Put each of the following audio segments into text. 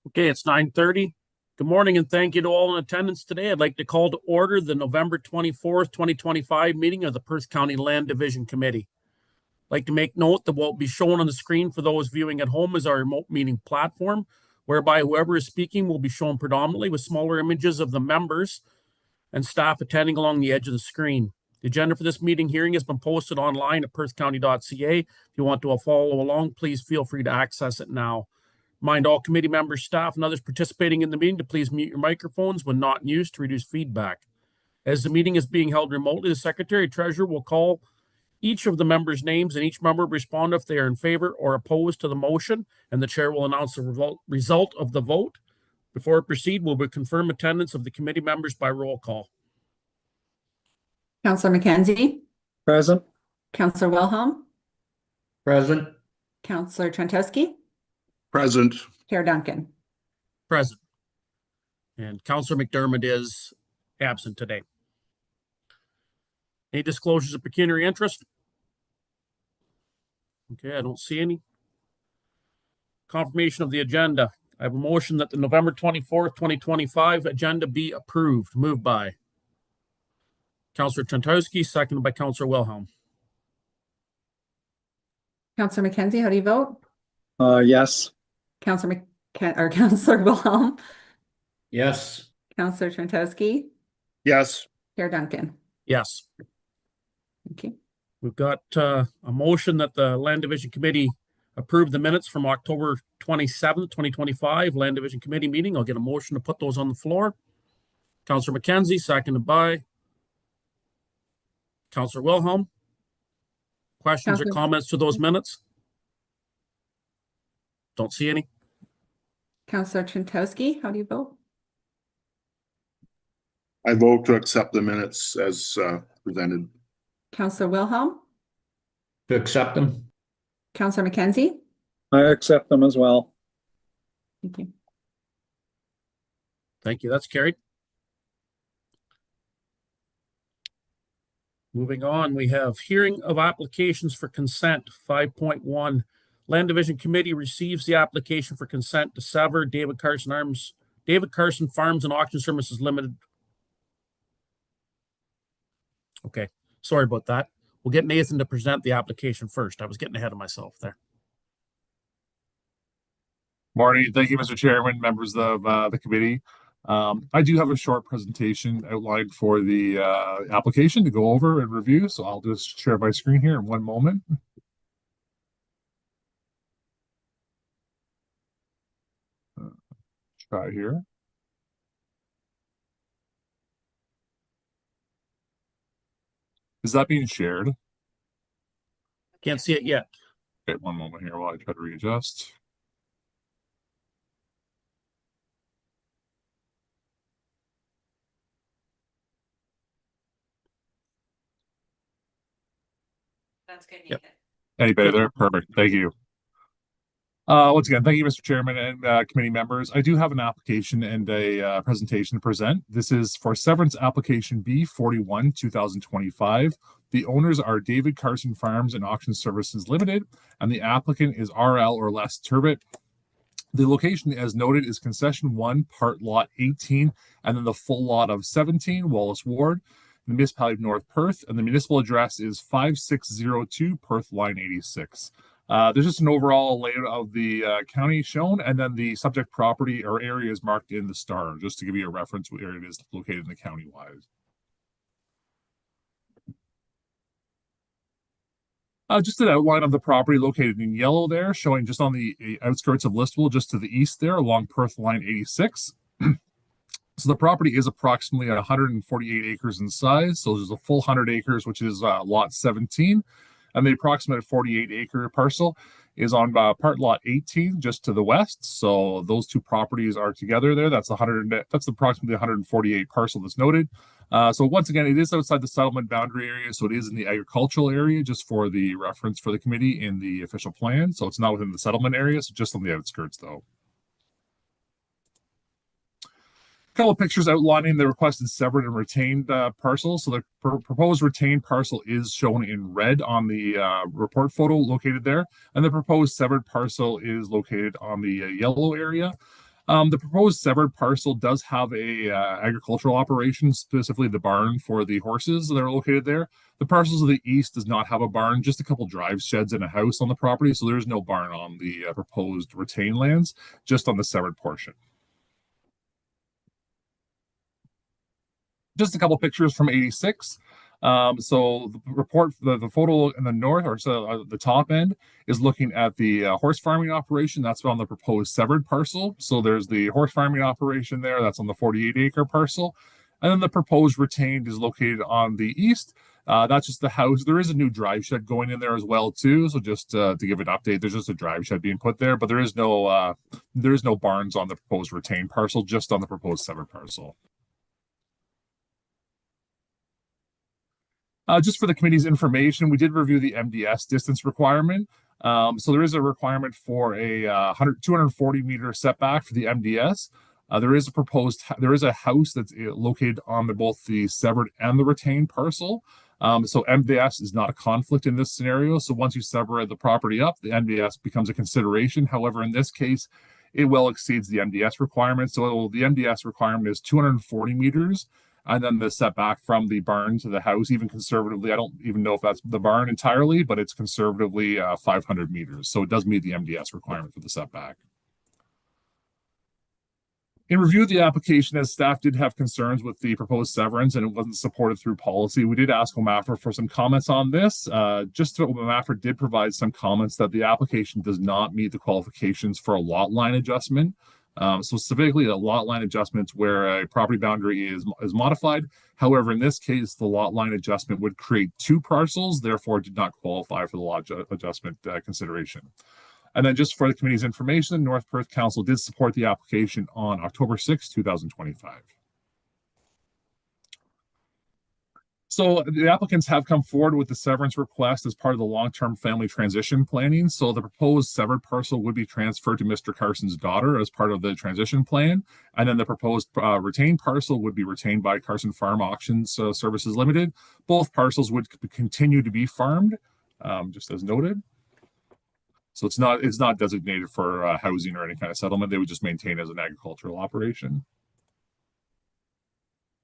Okay, it's 9:30. Good morning and thank you to all in attendance today. I'd like to call to order the November 24th, 2025 meeting of the Perth County Land Division Committee. I'd like to make note that what will be shown on the screen for those viewing at home is our remote meeting platform, whereby whoever is speaking will be shown predominantly with smaller images of the members and staff attending along the edge of the screen. The agenda for this meeting hearing has been posted online at perthcounty.ca. If you want to follow along, please feel free to access it now. Remind all committee members, staff, and others participating in the meeting to please mute your microphones when not in use to reduce feedback. As the meeting is being held remotely, the Secretary Treasurer will call each of the members' names, and each member will respond if they are in favor or opposed to the motion, and the Chair will announce the result of the vote. Before we proceed, we will confirm attendance of the committee members by roll call. Councillor McKenzie. Present. Councillor Wilhelm. Present. Councillor Trentowski. Present. Chair Duncan. Present. And Councillor McDermott is absent today. Any disclosures of pecuniary interest? Okay, I don't see any. Confirmation of the agenda. I have a motion that the November 24th, 2025 agenda be approved. Moved by Councillor Trentowski, seconded by Councillor Wilhelm. Councillor McKenzie, how do you vote? Yes. Councillor Wilhelm. Yes. Councillor Trentowski. Yes. Chair Duncan. Yes. Okay. We've got a motion that the Land Division Committee approve the minutes from October 27th, 2025 Land Division Committee meeting. I'll get a motion to put those on the floor. Councillor McKenzie, seconded by Councillor Wilhelm. Questions or comments to those minutes? Don't see any. Councillor Trentowski, how do you vote? I vote to accept the minutes as presented. Councillor Wilhelm. To accept them. Councillor McKenzie. I accept them as well. Thank you. Thank you. That's carried. Moving on, we have hearing of applications for consent 5.1. Land Division Committee receives the application for consent to sever David Carson Farms and Auction Services Limited. Okay, sorry about that. We'll get Nathan to present the application first. I was getting ahead of myself there. Morning. Thank you, Mr. Chairman, members of the committee. I do have a short presentation outlined for the application to go over and review, so I'll just share my screen here in one moment. Try here. Is that being shared? Can't see it yet. Okay, one moment here while I try to readjust. That's good. Yep. Any better there? Perfect. Thank you. Once again, thank you, Mr. Chairman and committee members. I do have an application and a presentation to present. This is for severance application B41 2025. The owners are David Carson Farms and Auction Services Limited, and the applicant is RL or Les Turbot. The location, as noted, is concession 1, part lot 18, and then the full lot of 17, Wallace Ward, the municipality of North Perth, and the municipal address is 5602 Perth Line 86. There's just an overall layout of the county shown, and then the subject property or area is marked in the star, just to give you a reference where it is located in the county-wise. Just an outline of the property located in yellow there, showing just on the outskirts of Listowel, just to the east there, along Perth Line 86. So the property is approximately 148 acres in size. So there's a full 100 acres, which is lot 17. And the approximate 48-acre parcel is on part lot 18, just to the west. So those two properties are together there. That's approximately 148 parcel that's noted. So once again, it is outside the settlement boundary area. So it is in the agricultural area, just for the reference for the committee in the official plan. So it's not within the settlement area, so just on the outskirts though. Couple of pictures outlining the requested severed and retained parcels. So the proposed retained parcel is shown in red on the report photo located there, and the proposed severed parcel is located on the yellow area. The proposed severed parcel does have a agricultural operation, specifically the barn for the horses that are located there. The parcels of the east does not have a barn, just a couple drive sheds and a house on the property. So there's no barn on the proposed retained lands, just on the severed portion. Just a couple pictures from 86. So the report, the photo in the north, or so the top end, is looking at the horse farming operation. That's on the proposed severed parcel. So there's the horse farming operation there. That's on the 48-acre parcel. And then the proposed retained is located on the east. That's just the house. There is a new drive shed going in there as well too. So just to give an update, there's just a drive shed being put there, but there is no barns on the proposed retained parcel, just on the proposed severed parcel. Just for the committee's information, we did review the MDS distance requirement. So there is a requirement for a 240 meter setback for the MDS. There is a house that's located on both the severed and the retained parcel. So MDS is not a conflict in this scenario. So once you separate the property up, the MDS becomes a consideration. However, in this case, it well exceeds the MDS requirement. So the MDS requirement is 240 meters. And then the setback from the barn to the house, even conservatively, I don't even know if that's the barn entirely, but it's conservatively 500 meters. So it does meet the MDS requirement for the setback. In review of the application, as staff did have concerns with the proposed severance and it wasn't supported through policy, we did ask OMAFRA for some comments on this. OMAFRA did provide some comments that the application does not meet the qualifications for a lot line adjustment. So specifically a lot line adjustment where a property boundary is modified. However, in this case, the lot line adjustment would create two parcels, therefore did not qualify for the lot adjustment consideration. And then just for the committee's information, North Perth Council did support the application on October 6, 2025. So the applicants have come forward with the severance request as part of the long-term family transition planning. So the proposed severed parcel would be transferred to Mr. Carson's daughter as part of the transition plan. And then the proposed retained parcel would be retained by Carson Farm Auctions Services Limited. Both parcels would continue to be farmed, just as noted. So it's not designated for housing or any kind of settlement. They would just maintain as an agricultural operation.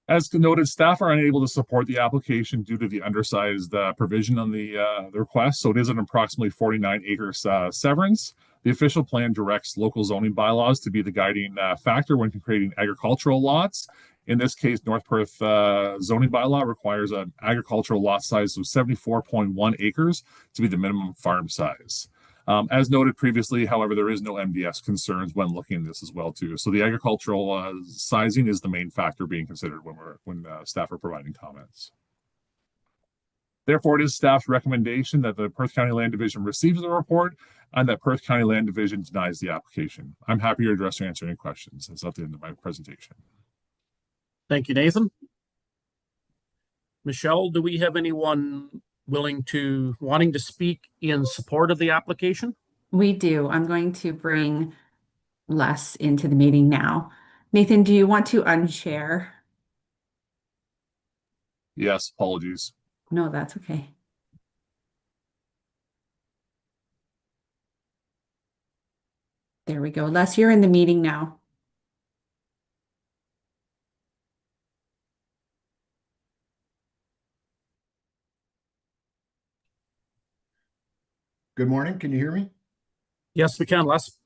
As noted, staff are unable to support the application due to the undersized provision on the request. So it is an approximately 49-acre severance. The official plan directs local zoning bylaws to be the guiding factor when creating agricultural lots. In this case, North Perth zoning bylaw requires an agricultural lot size of 74.1 acres to be the minimum farm size. As noted previously, however, there is no MDS concerns when looking at this as well too. So the agricultural sizing is the main factor being considered when staff are providing comments. Therefore, it is staff's recommendation that the Perth County Land Division receives the report and that Perth County Land Division denies the application. I'm happy to address or answer any questions. That's at the end of my presentation. Thank you, Nathan. Michelle, do we have anyone wanting to speak in support of the application? We do. I'm going to bring Les into the meeting now. Nathan, do you want to unshare? Yes, apologies. No, that's okay. There we go. Les, you're in the meeting now. Good morning. Can you hear me? Yes, we can, Les.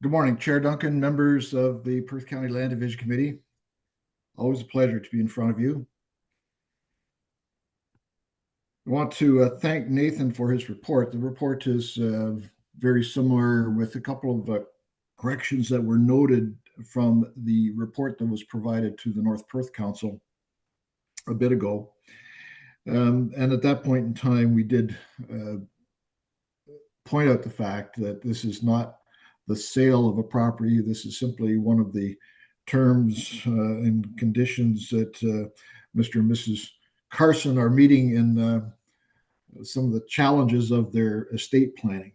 Good morning, Chair Duncan, members of the Perth County Land Division Committee. Always a pleasure to be in front of you. I want to thank Nathan for his report. The report is very similar with a couple of corrections that were noted from the report that was provided to the North Perth Council a bit ago. And at that point in time, we did point out the fact that this is not the sale of a property. This is simply one of the terms and conditions that Mr. and Mrs. Carson are meeting in some of the challenges of their estate planning.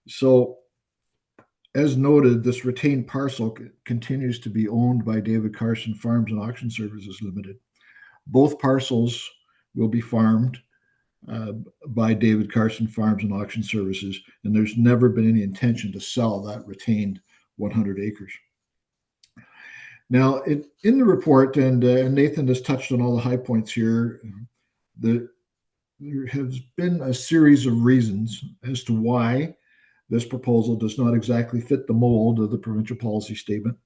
So, as noted, this retained parcel continues to be owned by David Carson Farms and Auction Services Limited. Both parcels will be farmed. uh, by David Carson Farms and Auction Services, and there's never been any intention to sell that retained 100 acres. Now, in the report, and Nathan has touched on all the high points here, there has been a series of reasons as to why this proposal does not exactly fit the mold of the provincial policy statement,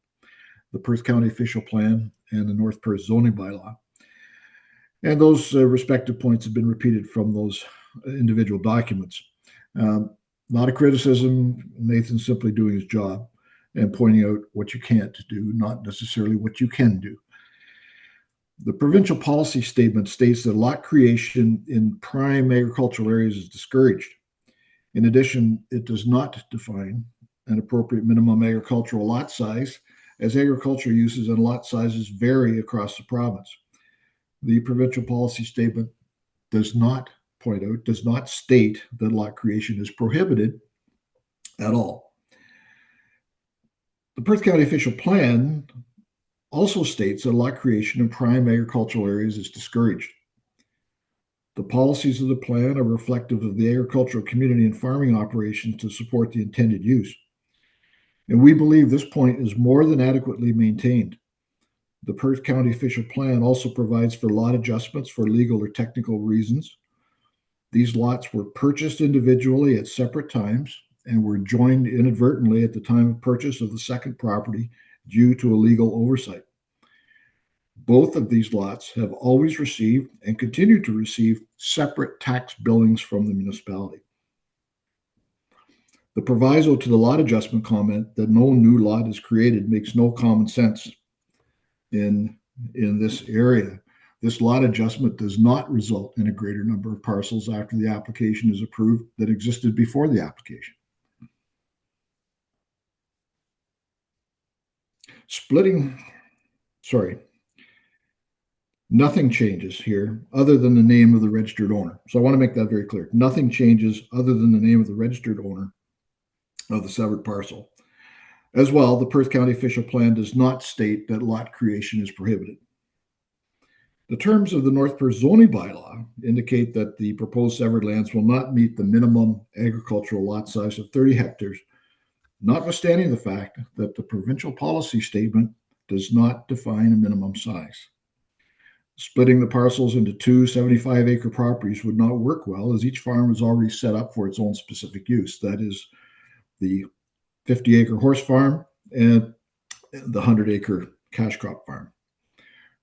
the Perth County official plan, and the North Perth zoning bylaw. And those respective points have been repeated from those individual documents. Not a criticism, Nathan's simply doing his job and pointing out what you can't do, not necessarily what you can do. The provincial policy statement states that lot creation in prime agricultural areas is discouraged. In addition, it does not define an appropriate minimum agricultural lot size, as agricultural uses and lot sizes vary across the province. The provincial policy statement does not state that lot creation is prohibited at all. The Perth County official plan also states that lot creation in prime agricultural areas is discouraged. The policies of the plan are reflective of the agricultural community and farming operations to support the intended use. And we believe this point is more than adequately maintained. The Perth County official plan also provides for lot adjustments for legal or technical reasons. These lots were purchased individually at separate times and were joined inadvertently at the time of purchase of the second property due to a legal oversight. Both of these lots have always received and continue to receive separate tax billings from the municipality. The proviso to the lot adjustment comment that no new lot is created makes no common sense in this area. This lot adjustment does not result in a greater number of parcels after the application is approved that existed before the application. Nothing changes here other than the name of the registered owner. So I want to make that very clear. Nothing changes other than the name of the registered owner of the severed parcel. As well, the Perth County official plan does not state that lot creation is prohibited. The terms of the North Perth zoning bylaw indicate that the proposed severed lands will not meet the minimum agricultural lot size of 30 hectares, notwithstanding the fact that the provincial policy statement does not define a minimum size. Splitting the parcels into two 75-acre properties would not work well, as each farm is already set up for its own specific use. That is the 50-acre horse farm and the 100-acre cash crop farm.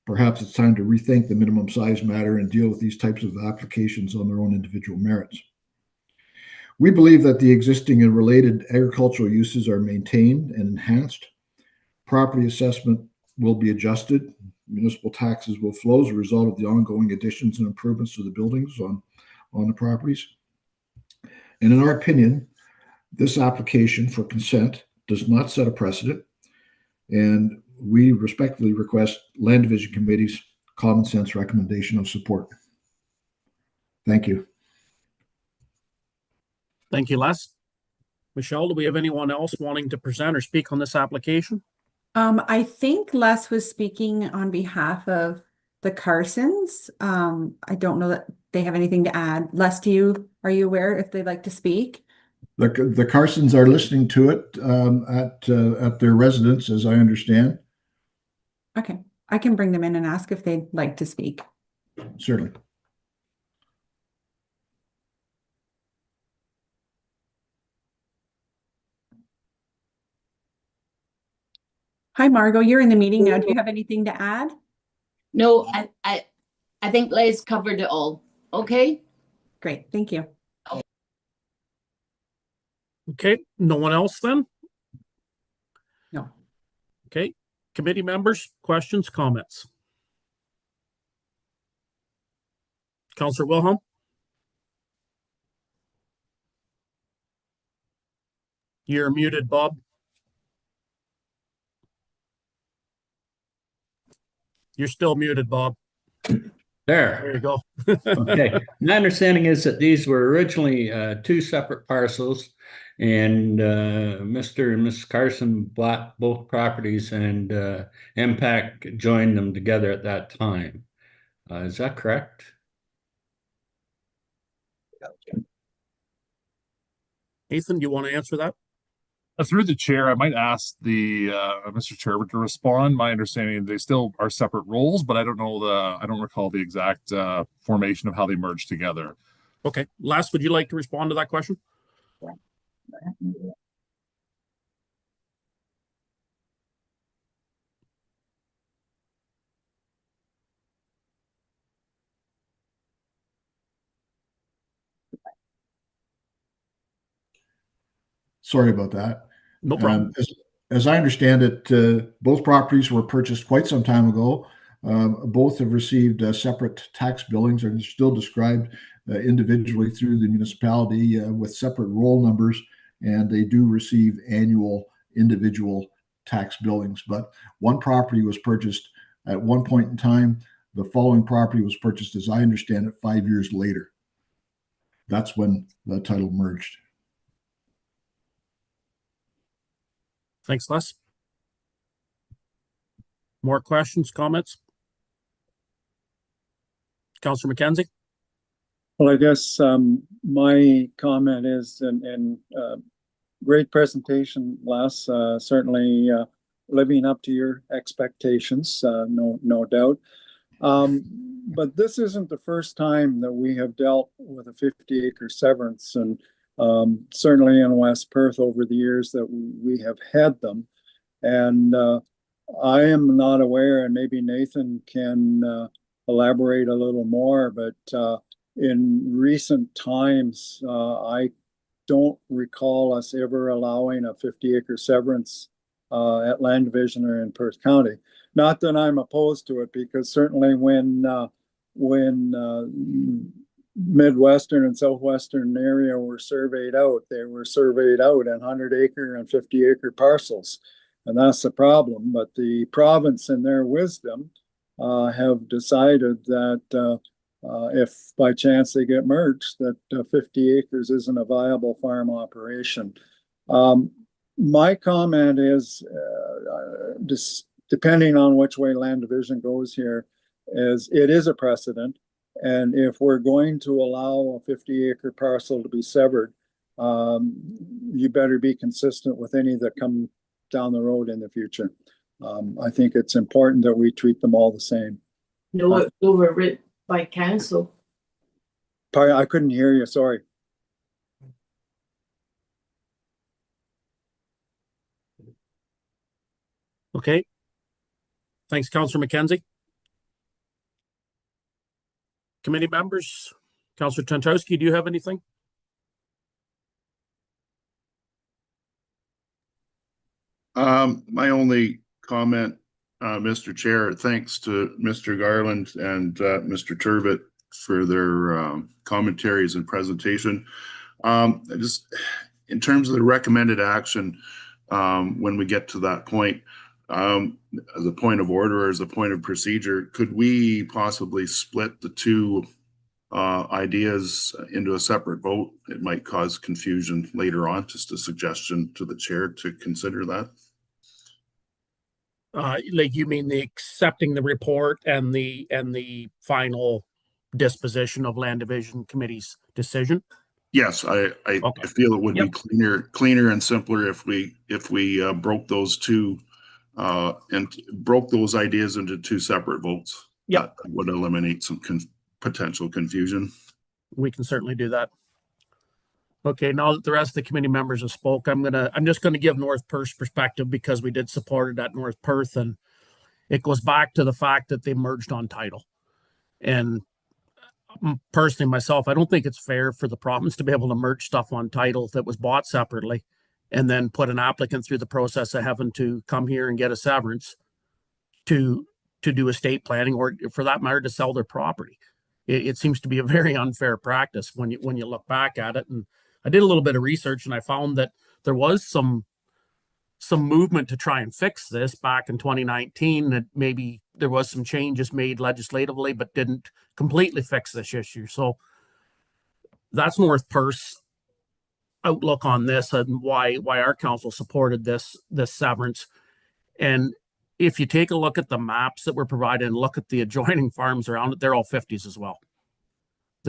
Perhaps it's time to rethink the minimum size matter and deal with these types of applications on their own individual merits. We believe that the existing and related agricultural uses are maintained and enhanced. Property assessment will be adjusted. Municipal taxes will flow as a result of the ongoing additions and improvements to the buildings on the properties. And in our opinion, this application for consent does not set a precedent, and we respectfully request Land Division Committee's common sense recommendation of support. Thank you. Thank you, Les. Michelle, do we have anyone else wanting to present or speak on this application? I think Les was speaking on behalf of the Carsons. I don't know that they have anything to add. Les, are you aware if they'd like to speak? The Carsons are listening to it at their residence, as I understand. Okay, I can bring them in and ask if they'd like to speak. Certainly. Hi, Margot, you're in the meeting now. Do you have anything to add? No, I think Les covered it all. Okay. Great, thank you. Okay, no one else then? No. Okay, committee members, questions, comments? Councillor Wilhelm? You're muted, Bob. You're still muted, Bob. There There. you go. Okay. My understanding is that these were originally two separate parcels, and Mr. and Mrs. Carson bought both properties, and MPAC joined them together at that time. Is that correct? Nathan, do you want to answer that? Through the chair, I might ask the Mr. Chairman to respond. My understanding, they still are separate roles, but I don't recall the exact formation of how they merged together. Okay, Les, would you like to respond to that question? Sorry about that. No problem. As I understand it, both properties were purchased quite some time ago. Both have received separate tax billings and are still described individually through the municipality with separate roll numbers, and they do receive annual individual tax billings. But one property was purchased at one point in time. The following property was purchased, as I understand it, 5 years later. That's when the title merged. Thanks, Les. More questions, comments? Councillor McKenzie? Well, I guess my comment is, and great presentation, Les. Certainly living up to your expectations, no doubt. But this isn't the first time that we have dealt with a 50-acre severance, and certainly in West Perth over the years that we have had them. And I am not aware, and maybe Nathan can elaborate a little more, but in recent times, I don't recall us ever allowing a 50-acre severance at Land Division or in Perth County. Not that I'm opposed to it, because certainly when Midwestern and Southwestern area were surveyed out, they were surveyed out in 100-acre and 50-acre parcels. And that's the problem. But the province, in their wisdom, have decided that if by chance they get merged, that 50 acres isn't a viable farm operation. My comment is, just depending on which way Land Division goes here, is it is a precedent. And if we're going to allow a 50-acre parcel to be severed, you better be consistent with any that come down the road in the future. I think it's important that we treat them all the same. No, it's overwritten by council. Pardon, I couldn't hear you, sorry. Okay. Thanks, Councillor McKenzie. Committee members, Councillor Tantowski, do you have anything? My only comment, Mr. Chair, thanks to Mr. Garland and Mr. Turbot for their commentaries and presentation. Just in terms of the recommended action, when we get to that point, as a point of order or as a point of procedure, could we possibly split the two ideas into a separate vote? It might cause confusion later on. Just a suggestion to the chair to consider that. Like, you mean the accepting the report and the final disposition of Land Division Committee's decision? Yes, I feel it would be cleaner and simpler if we broke those two and broke those ideas into two separate votes. Yep. That would eliminate some potential confusion. We can certainly do that. Okay, now that the rest of the committee members have spoke, I'm just gonna give North Perth's perspective, because we did support it at North Perth, and it goes back to the fact that they merged on title. And personally, myself, I don't think it's fair for the province to be able to merge stuff on title that was bought separately and then put an applicant through the process of having to come here and get a severance to do estate planning, or for that matter, to sell their property. It seems to be a very unfair practice when you look back at it. And I did a little bit of research, and I found that there was some movement to try and fix this back in 2019, that maybe there was some changes made legislatively, but didn't completely fix this issue. So that's North Perth's outlook on this, and why our council supported this severance. And if you take a look at the maps that were provided and look at the adjoining farms around it, they're all 50s as well.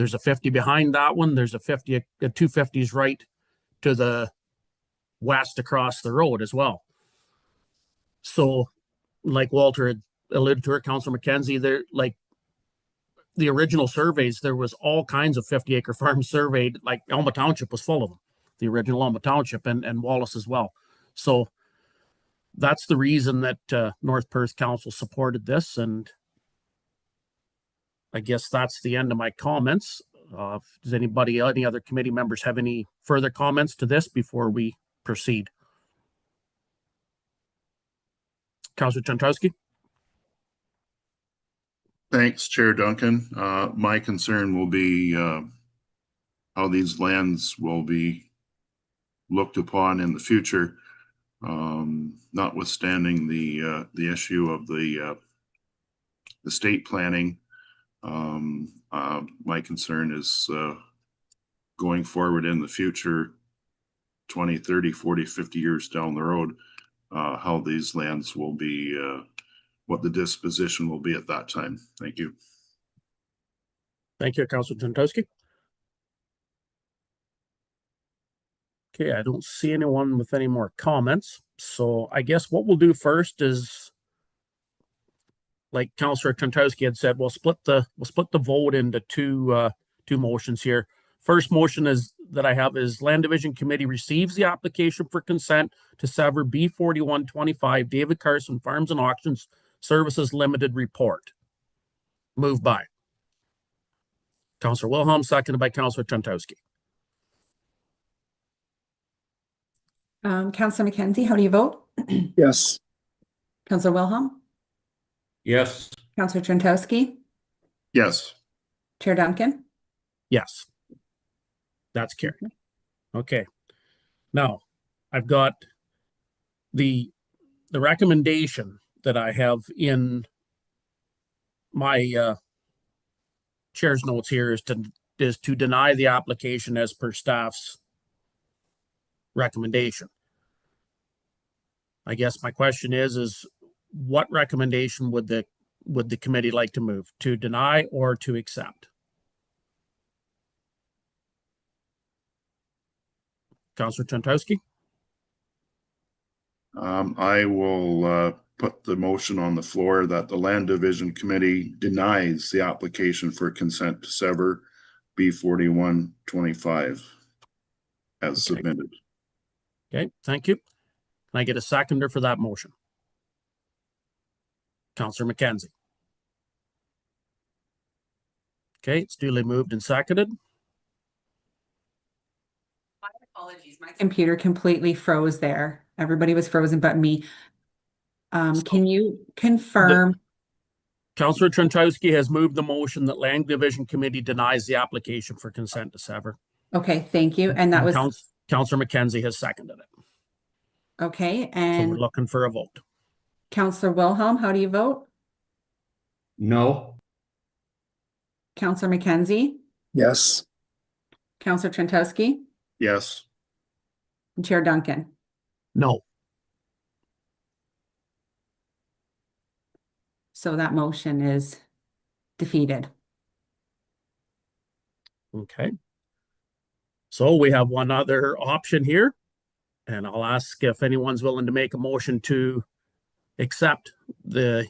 There's a 50 behind that one. There's a 50, a 250s right to the west across the road as well. So, like Walter had alluded to, it, Councilor McKenzie, there, like the original surveys, there was all kinds of 50-acre farms surveyed. Like Alma Township was full of them, the original Alma Township, and Wallace as well. So that's the reason that North Perth Council supported this, and I guess that's the end of my comments. Does anybody, any other committee members have any further comments to this before we proceed? Councilor Czentowski? Thanks, Chair Duncan. My concern will be how these lands will be looked upon in the future, notwithstanding the issue of the state planning. My concern is going forward in the future, 20, 30, 40, 50 years down the road, how these lands will be, what the disposition will be at that time. Thank you. Thank you, Councilor Czentowski. Okay, I don't see anyone with any more comments. So I guess what we'll do first is, like Councilor Czentowski had said, we'll split the vote into two motions here. First motion is that I have is Land Division Committee receives the application for consent to sever B4125 David Carson Farms and Auctions Services Limited report. Moved by Councilor Wilhelm, seconded by Councilor Czentowski. Councilor McKenzie, how do you vote? Yes. Councilor Wilhelm? Yes. Councilor Czentowski? Yes. Chair Duncan? Yes. That's carried. Okay. Now, I've got the recommendation that I have in my chair's notes here is to deny the application as per staff's recommendation. I guess my question is what recommendation would the committee like to move? To deny or to accept? Councilor Czentowski? I will put the motion on the floor that the Land Division Committee denies the application for consent to sever B4125 as submitted. Okay, thank you. Can I get a seconder for that motion? Councilor McKenzie. Okay, it's duly moved and seconded. My apologies, my computer completely froze there. Everybody was frozen but me. Can you confirm? Councilor Czentowski has moved the motion that Land Division Committee denies the application for consent to sever. Okay, thank you. And that was Councilor McKenzie has seconded it. okay. So And we're looking for a vote. Councilor Wilhelm, how do you vote? No. Councilor McKenzie? Yes. Councilor Czentowski? Yes. And Chair Duncan? No. So that motion is defeated. Okay. So we have one other option here, and I'll ask if anyone's willing to make a motion to accept the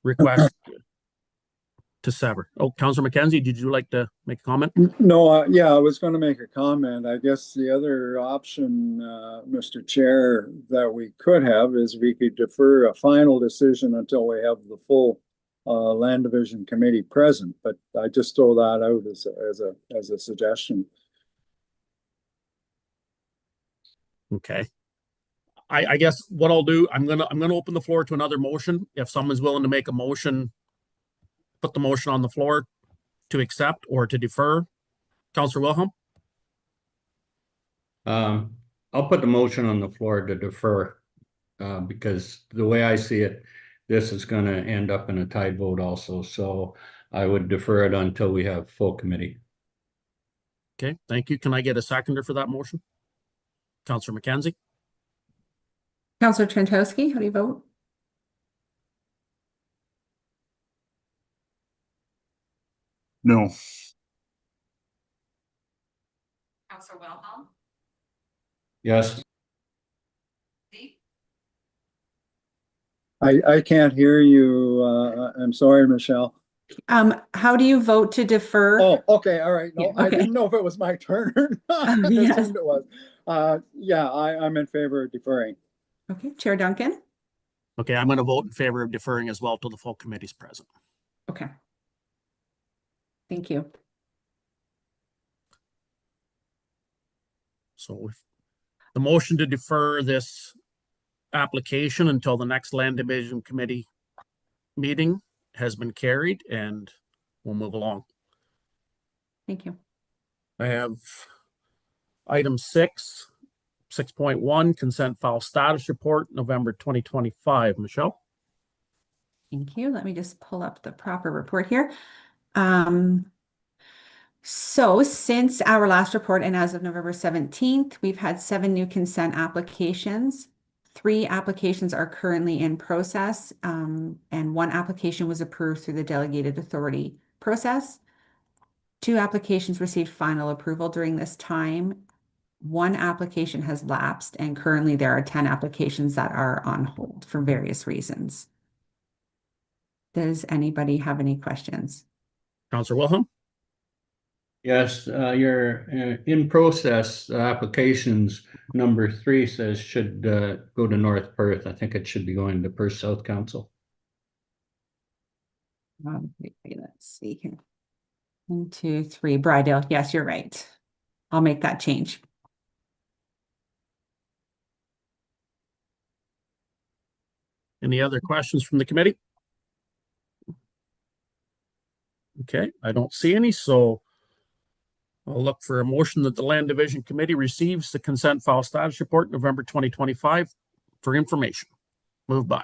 request to sever. Oh, Councilor McKenzie, did you like to make a comment? No, yeah, I was going to make a comment. I guess the other option, Mr. Chair, that we could have is we could defer a final decision until we have the full Land Division Committee present. But I just throw that out as a suggestion. Okay. I guess what I'll do, I'm gonna open the floor to another motion. If someone's willing to make a motion, put the motion on the floor to accept or to defer. Councilor Wilhelm? I'll put the motion on the floor to defer, because the way I see it, this is going to end up in a tied vote also. So I would defer it until we have full committee. Okay, thank you. Can I get a seconder for that motion? Councilor McKenzie? Councilor Czentowski, how do you vote? No. Counselor Wilhelm? Yes. I can't hear you. I'm sorry, Michelle. How do you vote to defer? Oh, okay, all right. No, Yeah, I okay. didn't know if it was my turn or not. I Yes. assumed it was. Yeah, I'm in favor of deferring. Okay, Chair Duncan? Okay, I'm going to vote in favor of deferring as well till the full committee's present. Okay. Thank you. So if the motion to defer this application until the next land division committee meeting has been carried, and we'll move along. Thank you. I have item 6.1, consent file status report, November 2025. Michelle? Thank you. Let me just pull up the proper report here. So since our last report and as of November 17th, we've had 7 new consent applications. 3 applications are currently in process, and 1 application was approved through the delegated authority process. 2 applications received final approval during this time. 1 application has lapsed, and currently there are 10 applications that are on hold for various reasons. Does anybody have any questions? Councillor Wilhelm? Yes, your in process applications number 3 says should go to North Perth. I think it should be going to Perth South Council. Let's see here. 1, 2, 3, Brydale. Yes, you're right. I'll make that change. Any other questions from the committee? Okay, I don't see any, so I'll look for a motion that the Land Division Committee receives the consent file status report November 2025 for information. Moved by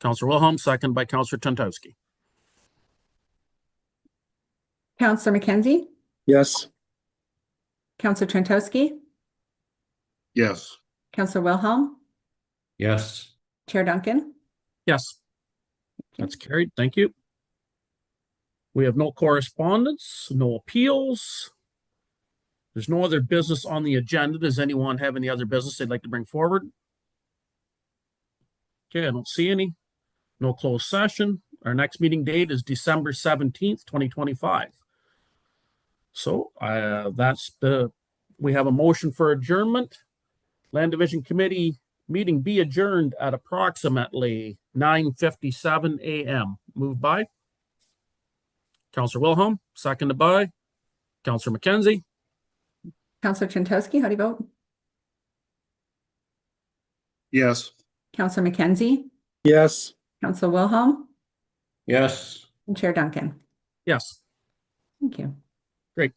Councillor Wilhelm, second by Councillor Tantowski. Councillor McKenzie? Yes. Councillor Trentowski? Yes. Councillor Wilhelm? Yes. Chair Duncan? Yes, that's carried. Thank you. We have no correspondence, no appeals. There's no other business on the agenda. Does anyone have any other business they'd like to bring forward? Okay, I don't see any. No closed session. Our next meeting date is December 17th, 2025. So we have a motion for adjournment. Land Division Committee meeting be adjourned at approximately 9:57 a.m. Moved by Councillor Wilhelm, seconded by Councillor McKenzie. Councillor Trentowski, how do you vote? Yes. Councillor McKenzie? Yes. Councillor Wilhelm? Yes. And Chair Duncan? Yes, Thank you. great.